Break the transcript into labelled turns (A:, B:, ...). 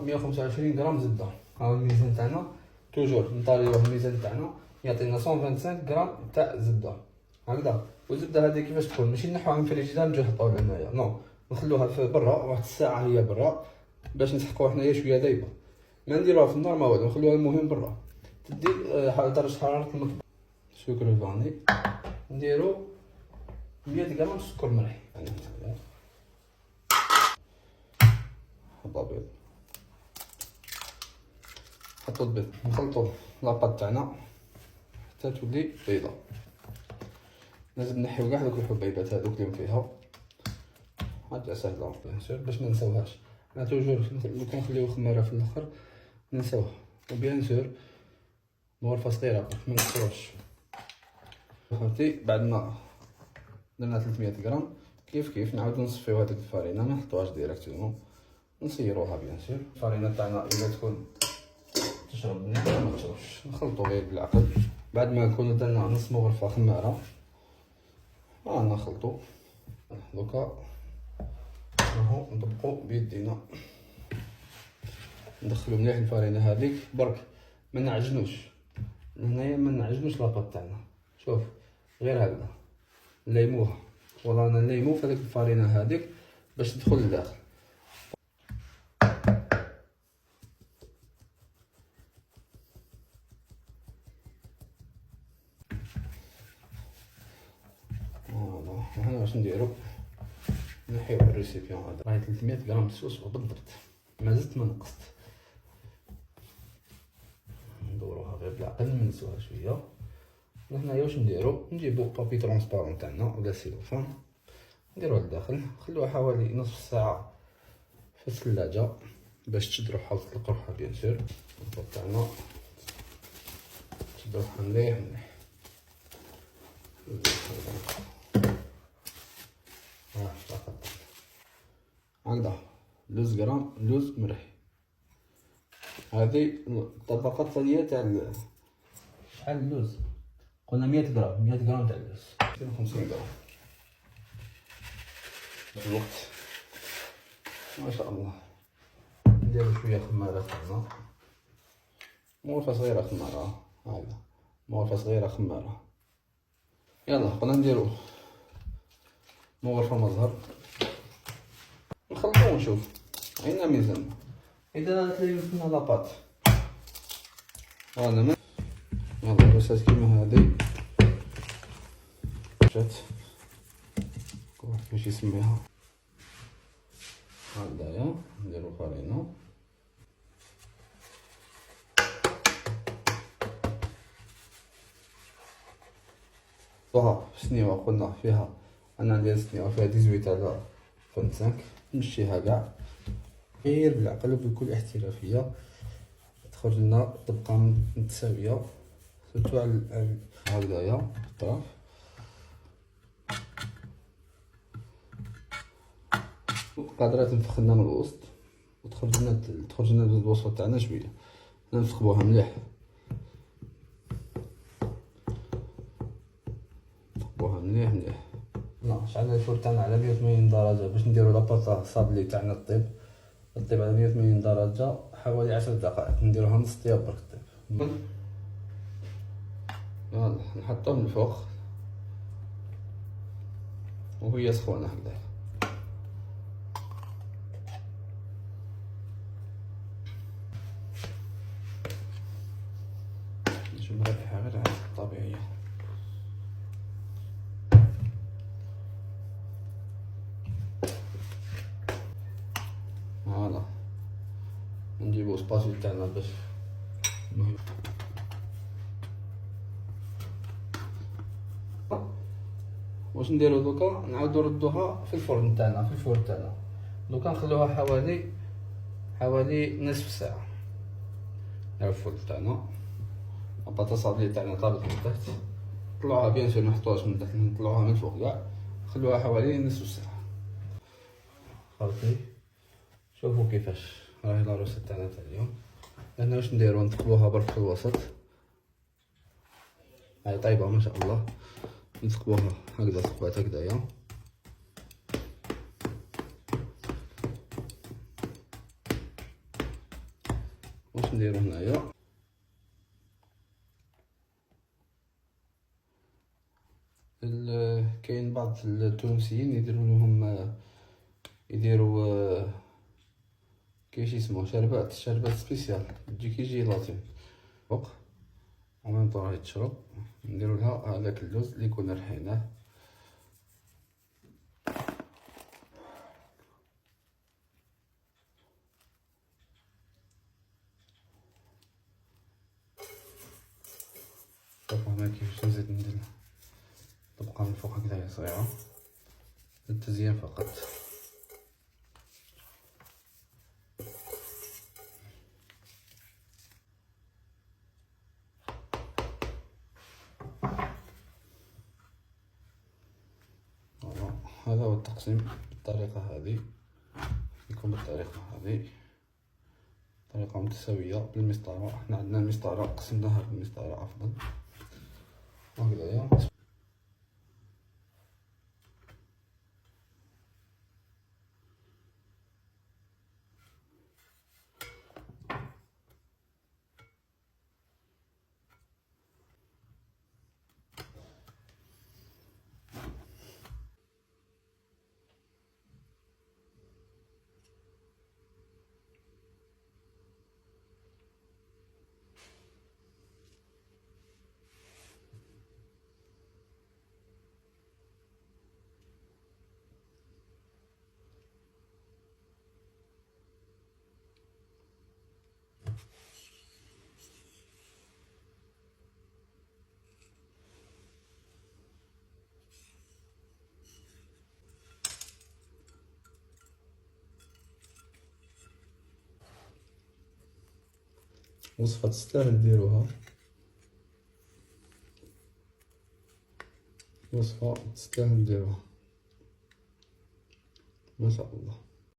A: 125 غرام زبده. ها الميزان تاعنا توجور نطاليوه الميزان تاعنا يعطينا 125 غرام تاع زبده هكذا. والزبده هذه كيفاش تكون؟ ماشي نحوها من الفريجيدار نجيو نحطوها هنايا، نو نخلوها في برا واحد الساعه هي برا باش نسحقوها حنايا شويه دايبه. ما نديروها في النار ما والو، نخلوها المهم برا تدي درجه حراره المطبخ. سكر فاني نديرو 100 غرام سكر ملح يعني حبه بيض. نحطو البيض نخلطو لاباط تاعنا حتى تولي بيضه. لازم نحيو كاع دوك الحبيبات هذوك اللي فيها. حاجه سهله بيان سور باش ما نساوهاش. انا توجور لو كان نخليو خماره في الاخر ننساوها. وبيان سور مغرفه صغيره ما نكثروش. خوتي بعد ما درنا 300 غرام كيف نعاودو نصفيو هذيك الفرينه، ما نحطوهاش ديريكتومون، نصيروها بيان سور. الفرينه تاعنا الا تكون تشرب مليح ما تشربش، نخلطو غير بالعقل. بعد ما نكونو درنا نص مغرفه خماره نخلطو. دوكا راهو نطبقو بيدينا، ندخلو مليح الفرينه هذيك برك ما نعجنوش. هنايا ما نعجنوش لاباط تاعنا، شوف غير هكذا نليموها ولا نليمو في هذيك الفرينه هذيك باش تدخل لداخل. فوالا هنا واش نديرو؟ نحيو الريسيبيون هذا راهي 300 غرام سوس وبالضبط، ما زدت ما نقصت. ندوروها غير بالعقل نمسوها شويه. هنايا واش نديرو؟ نجيبو بابي ترونسبارون تاعنا ولا سيلوفان نديروه لداخل، نخلوها حوالي نصف ساعه في الثلاجه باش تشد روحها وتطلق روحها بيان سور. البيض تاعنا تشد روحها مليح مليح. هكذا لوز غرام لوز مرحي. هذه الطبقه الثانيه تاع شحال اللوز؟ قلنا 100 غرام 100 غرام تاع اللوز 250 غرام. الوقت ما شاء الله. نديرو شويه خماره تاعنا، مغرفه صغيره خماره هكذا، مغرفه صغيره خماره. يلا قلنا نديرو مغرفه مزهر نخلطو ونشوف عندنا ميزان. اذا تليفنا لاباط فوالا من يلا رصاص كيما هذه جات كيفاش يسميها هكذايا. نديرو فرينه وها سنيوه قلنا فيها انا ندير سنيوه فيها 18 على 25 نمشيها كاع غير بالعقل وبكل احترافيه تخرج لنا طبقه متساويه سيرتو على هكذايا بالطرف. قادره تنفخ لنا من الوسط وتخرج لنا الوسط تاعنا شويه. نثقبوها مليح مليح. شعلنا الفور تاعنا على 180 درجه باش نديرو لاباط صابلي تاعنا الطيب على 180 درجه حوالي 10 دقائق. نديروها نص طياب برك الطيب. يلا نحطوه من الفوق وهي سخونه هكذا. نشوف الريحه غير طبيعيه. فوالا نجيبو سباسيل تاعنا باش المهم واش نديرو دوكا. نعاودو نردوها في الفرن تاعنا دوكا نخلوها حوالي نصف ساعه. الفرن تاعنا البطاطا صابلي تاعنا طابت من تحت، نطلعوها بيان سور منحطوهاش من تحت، نطلعوها من فوق كاع، نخلوها حوالي نصف ساعه. خاوتي شوفوا كيفاش راهي لاروسه تاعنا تاع اليوم. هنا واش نديرو؟ نثقبوها برك في الوسط، هاي طيبه ما شاء الله. نثقبوها هكذا ثقبات هكذايا، نديرو هنايا. كاين بعض التونسيين يديروا كاينش اسمه شربات سبيسيال تجي كي جيلاتين فوق وميم طون راهي تشرب. نديرو لها هذاك اللوز اللي كنا رحيناه. شوفو هنا كيفاش نزيد ندير طبقة من فوق هكذايا صغيرة للتزيين فقط. هذا هو التقسيم بالطريقة هذه، يكون بالطريقة هذه طريقة متساوية بالمسطرة. احنا عندنا المسطرة قسمناها بالمسطرة أفضل وهكذايا. وصفة تستاهل ديروها، وصفة تستاهل ديروها ما شاء الله.